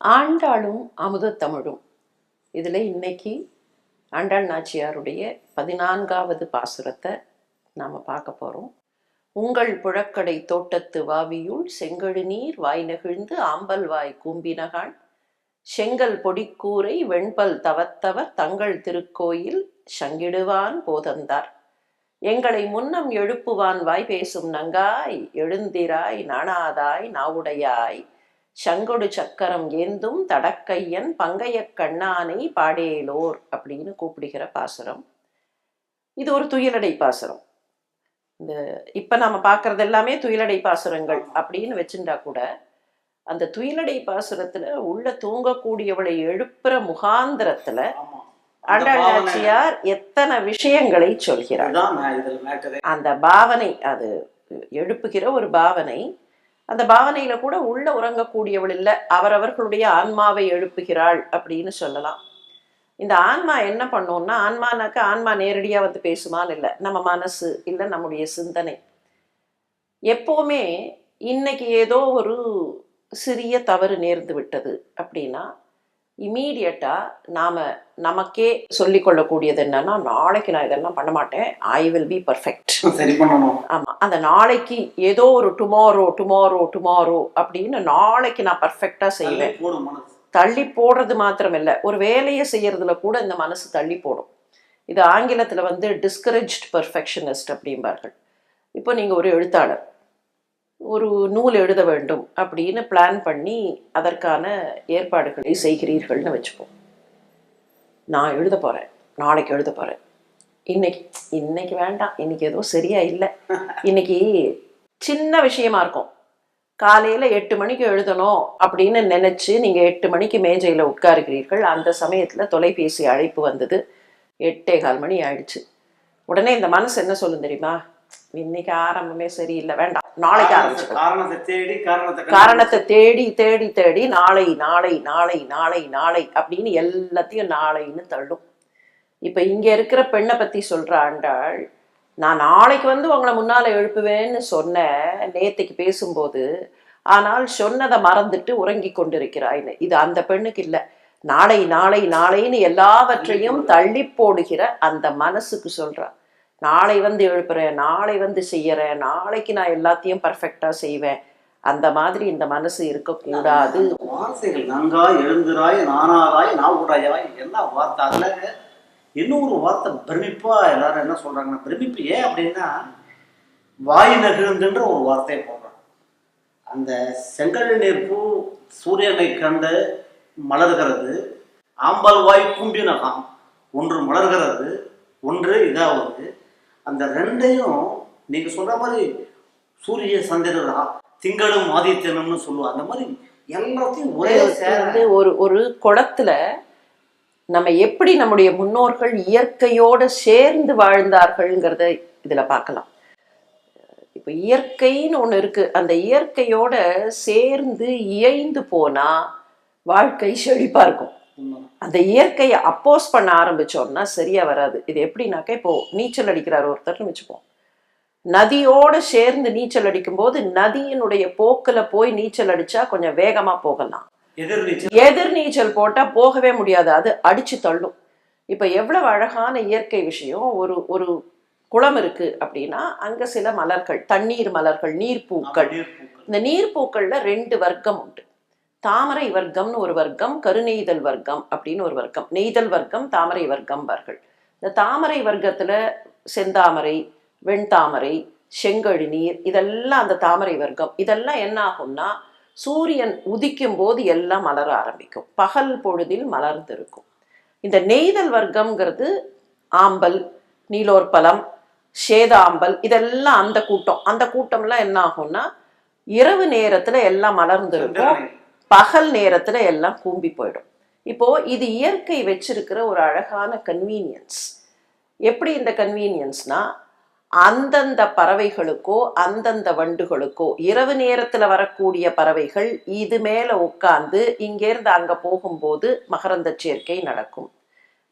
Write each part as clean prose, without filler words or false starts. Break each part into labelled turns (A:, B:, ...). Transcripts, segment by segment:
A: ஆண்டாளும் அமுதத்தமிழும் இதில் இன்னைக்கு ஆண்டாள் நாச்சியாருடைய 14வது பாசுரத்தை நாம் பார்க்க போகிறோம். உங்கள் புழக்கடை தோட்டத்து வாவியுள் செங்கழு நீர் வாய் நெகிழ்ந்து ஆம்பல் வாய் கூம்பினகான் செங்கல் பொடிக்கூரை வெண்பல் தவத்தவர் தங்கள் திருக்கோயில் சங்கிடுவான் போதந்தார் எங்களை முன்னம் எழுப்புவான் வாய் பேசும் நங்காய் எழுந்திராய் நாணாதாய் நாவுடையாய் சங்கொடு சக்கரம் ஏந்தும் தடக்கையன் பங்கைய கண்ணானை பாடேலோர் அப்படின்னு கூப்பிடுகிற பாசுரம். இது ஒரு துயிலடை பாசுரம். இந்த இப்ப நாம பாக்குறது எல்லாமே துயிலடை பாசுரங்கள் அப்படின்னு வச்சுட்டா கூட அந்த துயிலடை பாசுரத்துல உள்ள தூங்கக்கூடியவளை எழுப்புற முகாந்திரத்துல ஆண்டாள் நாச்சியார் எத்தனை விஷயங்களை சொல்கிறார். அந்த பாவனை, அது எழுப்புகிற ஒரு பாவனை. அந்த பாவனையில கூட உள்ள உறங்கக்கூடியவள் இல்லை, அவரவர்களுடைய ஆன்மாவை எழுப்புகிறாள் அப்படின்னு சொல்லலாம். இந்த ஆன்மா என்ன பண்ணோம்னா, ஆன்மானாக்கா ஆன்மா நேரடியா வந்து பேசுமான்னு இல்லை, நம்ம மனசு இல்லை, நம்முடைய சிந்தனை. எப்பவுமே இன்னைக்கு ஏதோ ஒரு சிறிய தவறு நேர்ந்து விட்டது அப்படின்னா இமீடியட்டா நமக்கே சொல்லிக் கொள்ளக்கூடியது என்னன்னா, நாளைக்கு நான் இதெல்லாம் பண்ண மாட்டேன், ஐ வில் பி பர்ஃபெக்ட், சரி பண்ணணும். ஆமா, அந்த நாளைக்கு ஏதோ ஒரு டுமாரோ டுமாரோ டுமாரோ அப்படின்னு நாளைக்கு நான் பர்ஃபெக்டா செய்வேன். தள்ளி போடுறது மாத்திரம் இல்லை, ஒரு வேலையை செய்யறதுல கூட இந்த மனசு தள்ளி போடும். இது ஆங்கிலத்துல வந்து டிஸ்கரேஜ்ட் பர்ஃபெக்ஷனிஸ்ட் அப்படிம்பார்கள். இப்போ நீங்க ஒரு எழுத்தாளர், ஒரு நூல் எழுத வேண்டும் அப்படின்னு பிளான் பண்ணி அதற்கான ஏற்பாடுகளை செய்கிறீர்கள்னு வச்சுப்போம். நான் எழுத போறேன், நாளைக்கு எழுத போறேன், இன்னைக்கு வேண்டாம், இன்னைக்கு ஏதோ சரியா இல்லை, இன்னைக்கு சின்ன விஷயமா இருக்கும், காலையில 8 மணிக்கு எழுதணும் அப்படின்னு நினைச்சு நீங்க 8 மணிக்கு மேஜையில உட்காருகிறீர்கள். அந்த சமயத்துல தொலைபேசி அழைப்பு வந்தது, 8:15 மணி ஆயிடுச்சு. உடனே இந்த மனசு என்ன சொல்லும் தெரியுமா, இன்னைக்கு ஆரம்பமே சரியில்லை, வேண்டாம், நாளைக்கு ஆரம்பிச்சு. காரணத்தை தேடி தேடி தேடி நாளை நாளை நாளை நாளை நாளை அப்படின்னு எல்லாத்தையும் நாளைன்னு தள்ளும். இப்ப இங்க இருக்கிற பெண்ணை பத்தி சொல்ற ஆண்டாள், நான் நாளைக்கு வந்து உங்களை முன்னால எழுப்புவேன்னு சொன்னேன் நேத்தைக்கு பேசும்போது, ஆனால் சொன்னதை மறந்துட்டு உறங்கி கொண்டிருக்கிறாய்னு. இது அந்த பெண்ணுக்கு இல்லை. நாளை நாளை நாளைன்னு எல்லாவற்றையும் தள்ளி போடுகிற அந்த மனசுக்கு சொல்றா, நாளை வந்து எழுப்புறேன், நாளை வந்து செய்யறேன், நாளைக்கு நான் எல்லாத்தையும் பர்ஃபெக்டா செய்வேன். அந்த மாதிரி இந்த மனசு இருக்கக்கூடாது.
B: வார்த்தைகள் நங்காய் எழுந்துராய் நானாராய் நாவுடையாய் என்ன வார்த்தை. அதுல இன்னொரு வார்த்தை பிரமிப்பா எல்லாரும் என்ன சொல்றாங்கன்னா, பிரமிப்பு ஏன் அப்படின்னா வாய் நெகிழ்ந்துன்ற ஒரு வார்த்தையை போடுறாங்க. அந்த செங்கல் நீர் பூ சூரியனை கண்டு மலர்கிறது, ஆம்பல் வாய் கும்பினகாம், ஒன்று மலர்கிறது, ஒன்று இதாவது. அந்த ரெண்டையும் நீங்க சொல்ற மாதிரி சூரிய சந்திரரா திங்களும் ஆதித்யனும்னு சொல்லுவாங்க. அந்த மாதிரி எல்லாத்தையும் ஒரே
A: சேர்ந்து ஒரு குளத்துல நம்ம எப்படி நம்முடைய முன்னோர்கள் இயற்கையோட சேர்ந்து வாழ்ந்தார்கள்ங்கிறத இதுல பார்க்கலாம். இப்ப இயற்கைன்னு ஒண்ணு இருக்கு, அந்த இயற்கையோட சேர்ந்து இயைந்து போனா வாழ்க்கை செழிப்பா இருக்கும். அந்த இயற்கையை அப்போஸ் பண்ண ஆரம்பிச்சோம்னா சரியா வராது. இது எப்படின்னாக்க, இப்போ நீச்சல் அடிக்கிறார் ஒருத்தர்னு வச்சுப்போம். நதியோட சேர்ந்து நீச்சல் அடிக்கும் போது நதியினுடைய போக்குல போய் நீச்சல் அடிச்சா கொஞ்சம் வேகமா போகலாம். எதிர் நீச்சல் போட்டா போகவே முடியாது, அது அடிச்சு தள்ளும். இப்ப எவ்வளவு அழகான இயற்கை விஷயம். ஒரு குளம் இருக்கு அப்படின்னா அங்க சில மலர்கள், தண்ணீர் மலர்கள், நீர்ப்பூக்கள். இந்த நீர்ப்பூக்கள்ல 2 வர்க்கம் உண்டு. தாமரை வர்க்கம்னு ஒரு வர்க்கம், கருநெய்தல் வர்க்கம் அப்படின்னு ஒரு வர்க்கம். நெய்தல் வர்க்கம், தாமரை வர்க்கம்பார்கள். இந்த தாமரை வர்க்கத்துல செந்தாமரை, வெண்தாமரை, செங்கழு நீர், இதெல்லாம் அந்த தாமரை வர்க்கம். இதெல்லாம் என்ன ஆகும்னா, சூரியன் உதிக்கும் போது எல்லாம் மலர ஆரம்பிக்கும், பகல் பொழுதில் மலர்ந்திருக்கும். இந்த நெய்தல் வர்க்கம்ங்கிறது ஆம்பல், நீலோற்பலம், சேதாம்பல், இதெல்லாம் அந்த கூட்டம். அந்த கூட்டம்லாம் என்ன ஆகும்னா, இரவு நேரத்துல எல்லாம் மலர்ந்திருக்கும், பகல் நேரத்துல எல்லாம் கூம்பி போயிடும். இப்போ இது இயற்கை வச்சிருக்கிற ஒரு அழகான கன்வீனியன்ஸ். எப்படி இந்த கன்வீனியன்ஸ்னா, அந்தந்த பறவைகளுக்கோ அந்தந்த வண்டுகளுக்கோ இரவு நேரத்துல வரக்கூடிய பறவைகள் இது மேல உட்கார்ந்து இங்கேருந்து அங்க போகும்போது மகரந்த சேர்க்கை நடக்கும்.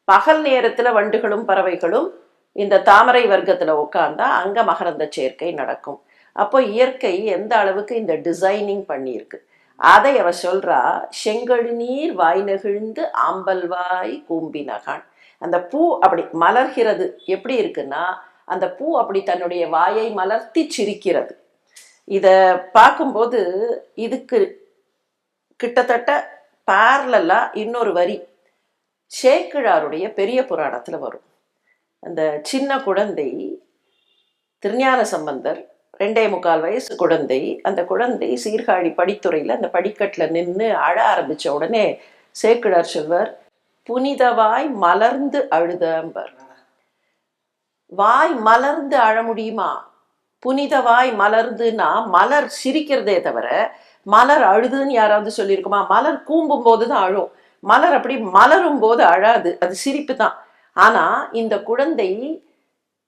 A: பகல் நேரத்துல வண்டுகளும் பறவைகளும் இந்த தாமரை வர்க்கத்துல உட்கார்ந்தா அங்க மகரந்த சேர்க்கை நடக்கும். அப்போ இயற்கை எந்த அளவுக்கு இந்த டிசைனிங் பண்ணியிருக்கு. அதை அவ சொல்றா, செங்கழு நீர் வாய் நெகிழ்ந்து ஆம்பல்வாய் கூம்பினகான். அந்த பூ அப்படி மலர்கிறது எப்படி இருக்குன்னா, அந்த பூ அப்படி தன்னுடைய வாயை மலர்த்தி சிரிக்கிறது. இத பார்க்கும்போது இதுக்கு கிட்டத்தட்ட பேரலா இன்னொரு வரி சேக்கிழாருடைய பெரிய புராணத்துல வரும். அந்த சின்ன குழந்தை திருஞான சம்பந்தர் 2.25 வயசு குழந்தை, அந்த குழந்தை சீர்காழி படித்துறையில அந்த படிக்கட்டுல நின்று அழ ஆரம்பிச்ச உடனே சேக்கிழார் சொல்வர், புனிதவாய் மலர்ந்து அழுதம்பர். வாய் மலர்ந்து அழ முடியுமா? புனிதவாய் மலர்ந்துன்னா மலர் சிரிக்கிறதே தவிர மலர் அழுதுன்னு யாராவது சொல்லியிருக்குமா? மலர் கூம்பும் போதுதான் அழும், மலர் அப்படி மலரும் போது அழாது, அது சிரிப்பு தான். ஆனா இந்த குழந்தை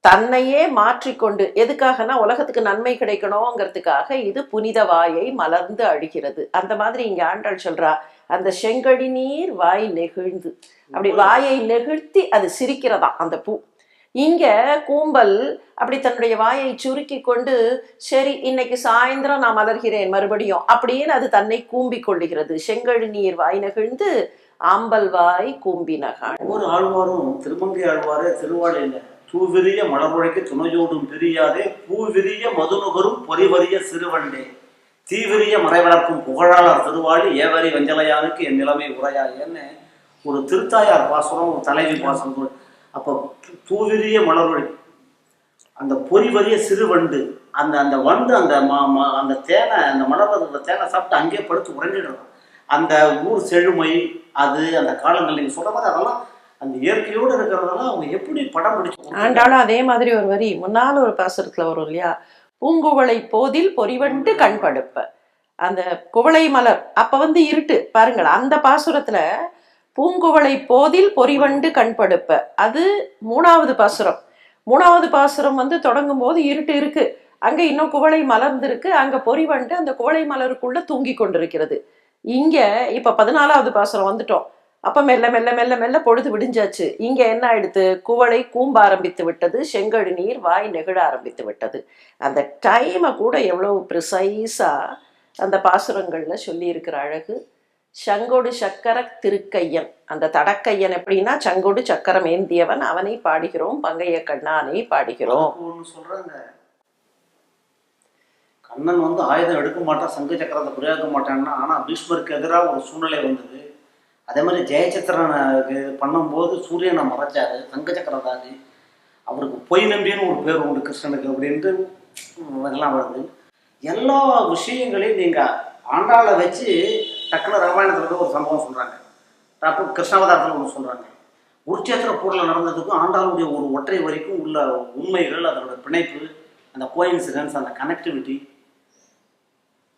A: தன்னையே மாற்றிக்கொண்டு, எதுக்காகனா உலகத்துக்கு நன்மை கிடைக்கணுங்கிறதுக்காக இது புனித வாயை மலர்ந்து அழுகிறது. அந்த மாதிரி இங்க ஆண்டாள் சொல்றா, அந்த செங்கழி நீர் வாய் நெகிழ்ந்து, அப்படி வாயை நெகிழ்த்தி அது சிரிக்கிறதா அந்த பூ. இங்க கூம்பல் அப்படி தன்னுடைய வாயை சுருக்கி கொண்டு, சரி இன்னைக்கு சாயந்தரம் நான் மலர்கிறேன் மறுபடியும் அப்படின்னு அது தன்னை கூம்பிக் கொள்ளுகிறது. செங்கழு நீர் வாய் நெகிழ்ந்து ஆம்பல் வாய் கூம்பினகான்.
B: ஒரு ஆழ்வாரும் திருமங்கை ஆழ்வாரே திருவாளையில தூவிரிய மலர்முழைக்கு துணையோடும் பிரியாதே பூவிரிய மதுநுகரும் பொறிவரிய சிறுவண்டே தீவிரிய மறை வளர்க்கும் புகழாளர் திருவாளி ஏவரி வெஞ்சலையானுக்கு என் நிலைமை உரையாயன்னு ஒரு திருத்தாயார் பாசுரம், ஒரு தலைவி பாசுரம். அப்போ தூவிரிய மலர்வழி, அந்த பொறிவரிய சிறுவண்டு, அந்த அந்த வண்டு அந்த அந்த தேனை, அந்த மலர்ந்த தேனை சாப்பிட்டு அங்கேயே படுத்து உறங்கிடுறோம். அந்த ஊர் செழுமை, அது அந்த காலங்கள் நீங்கள் சொல்ற மாதிரி அதெல்லாம் அந்த இயற்கையோடு இருக்கிறதெல்லாம் அவங்க எப்படி படம் பிடிச்சு.
A: ஆண்டாலும் அதே மாதிரி ஒரு வரி முன்னால ஒரு பாசுரத்துல வரும் இல்லையா, பூங்குவளை போதில் பொறிவண்டு கண் படுப்ப. அந்த குவளை மலர் அப்ப இருட்டு பாருங்கள், அந்த பாசுரத்துல பூங்குவளை போதில் பொறிவண்டு கண்படுப்ப, அது 3வது பாசுரம். 3வது பாசுரம் தொடங்கும் போது இருட்டு இருக்கு, அங்க இன்னும் குவளை மலர்ந்திருக்கு, அங்க பொறிவண்டு அந்த குவளை மலருக்குள்ள தூங்கி கொண்டிருக்கிறது. இங்க இப்ப 14வது பாசுரம் வந்துட்டோம். அப்ப மெல்ல மெல்ல மெல்ல மெல்ல பொழுது விடிஞ்சாச்சு. இங்க என்ன ஆயிடுத்து, குவளை கூம்ப ஆரம்பித்து விட்டது, செங்கழு நீர் வாய் நெகிழ ஆரம்பித்து விட்டது. அந்த டைமை கூட எவ்வளவு ப்ரிசைஸா அந்த பாசுரங்கள்ல சொல்லி இருக்கிற அழகு. சங்கொடு சக்கர திருக்கையன், அந்த தடக்கையன் எப்படின்னா சங்கொடு சக்கரம் ஏந்தியவன், அவனை பாடுகிறோம், பங்கைய கண்ணானை பாடுகிறோம்.
B: சொல்றாங்க, கண்ணன் ஆயுதம் எடுக்க மாட்டான், சங்க சக்கரத்தை பிரயோக மாட்டான்னா. ஆனா பீஷ்மருக்கு எதிராக ஒரு சூழ்நிலை வந்தது. அதே மாதிரி ஜெயச்சத்திரனுக்கு பண்ணும்போது சூரியனை மறைச்சாரு, சங்க சக்கரதாரி. அவருக்கு பொய் நம்பின்னு ஒரு பேர் உண்டு கிருஷ்ணனுக்கு அப்படின்ட்டு எல்லாம் வருது. எல்லா விஷயங்களையும் நீங்க ஆண்டாளை வச்சு டக்குனு ராமாயணத்துல ஒரு சம்பவம் சொல்றாங்க, டாக்டர் கிருஷ்ணாவதாரத்தில் ஒன்று சொல்றாங்க. குருச்சேத்திர போரில் நடந்ததுக்கும் ஆண்டாளுடைய ஒரு ஒற்றை வரைக்கும் உள்ள உண்மைகள், அதோட பிணைப்பு, அந்த கோயின்சிடன்ஸ், அந்த கனெக்டிவிட்டி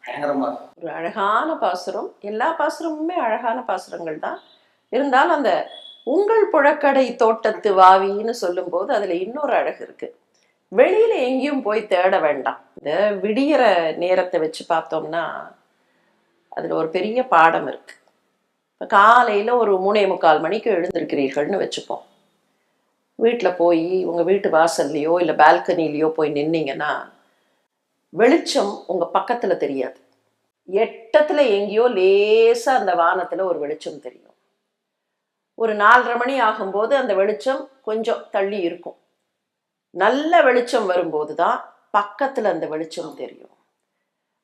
B: பயங்கரமா இருக்கும்.
A: ஒரு அழகான பாசுரம். எல்லா பாசுரமுமே அழகான பாசுரங்கள் தான். இருந்தாலும் அந்த உங்கள் புழக்கடை தோட்டத்து வாவின்னு சொல்லும் போது அதுல இன்னொரு அழகு இருக்கு. வெளியில எங்கேயும் போய் தேட வேண்டாம். இந்த விடியற நேரத்தை வச்சு பார்த்தோம்னா அதுல ஒரு பெரிய பாடம் இருக்கு. இப்போ காலையில ஒரு 3:45 மணிக்கு எழுந்திருக்கிறீர்கள்னு வச்சுப்போம். வீட்டில் போய் உங்க வீட்டு வாசல்லையோ இல்லை பால்கனிலையோ போய் நின்னீங்கன்னா வெளிச்சம் உங்க பக்கத்துல தெரியாது, எட்டத்துல எங்கேயோ லேசா அந்த வானத்துல ஒரு வெளிச்சம் தெரியும். ஒரு 4:30 மணி ஆகும்போது அந்த வெளிச்சம் கொஞ்சம் தள்ளி இருக்கும். நல்ல வெளிச்சம் வரும்போது தான் பக்கத்துல அந்த வெளிச்சம் தெரியும்.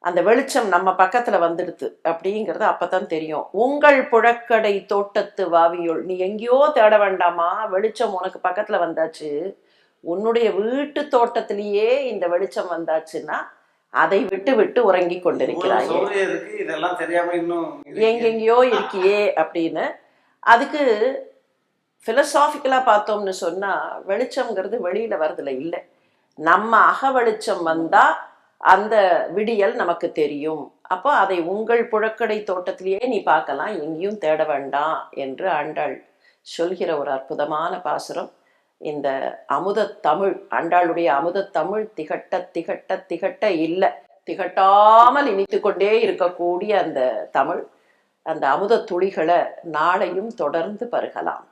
A: அந்த வெளிச்சம் நம்ம பக்கத்துல வந்துடுது அப்படிங்கிறது அப்பதான் தெரியும். உங்கள் புழக்கடை தோட்டத்து வாவியுள், நீ எங்கேயோ தேட வேண்டாமா, வெளிச்சம் உனக்கு பக்கத்துல வந்தாச்சு. உன்னுடைய வீட்டு தோட்டத்திலேயே இந்த வெளிச்சம் வந்தாச்சுன்னா அதை விட்டு விட்டு உறங்கி கொண்டிருக்கிறாய்,
B: இதெல்லாம் தெரியாம இன்னும்
A: எங்கெங்கயோ இருக்கியே அப்படின்னு. அதுக்கு பிலசாபிக்கலா பார்த்தோம்னு சொன்னா வெளிச்சம்ங்கிறது வெளியில வரதுல இல்லை, நம்ம அக வெளிச்சம் வந்தா அந்த விடியல் நமக்கு தெரியும். அப்போ அதை உங்கள் புழக்கடை தோட்டத்திலேயே நீ பார்க்கலாம், எங்கேயும் தேட வேண்டாம் என்று ஆண்டாள் சொல்கிற ஒரு அற்புதமான பாசுரம் இந்த அமுத தமிழ். ஆண்டாளுடைய அமுத தமிழ் திகட்ட திகட்ட திகட்ட இல்லை, திகட்டாமல் இனித்து கொண்டே இருக்கக்கூடிய அந்த தமிழ். அந்த அமுத துளிகளை நாளையும் தொடர்ந்து பருகலாம்.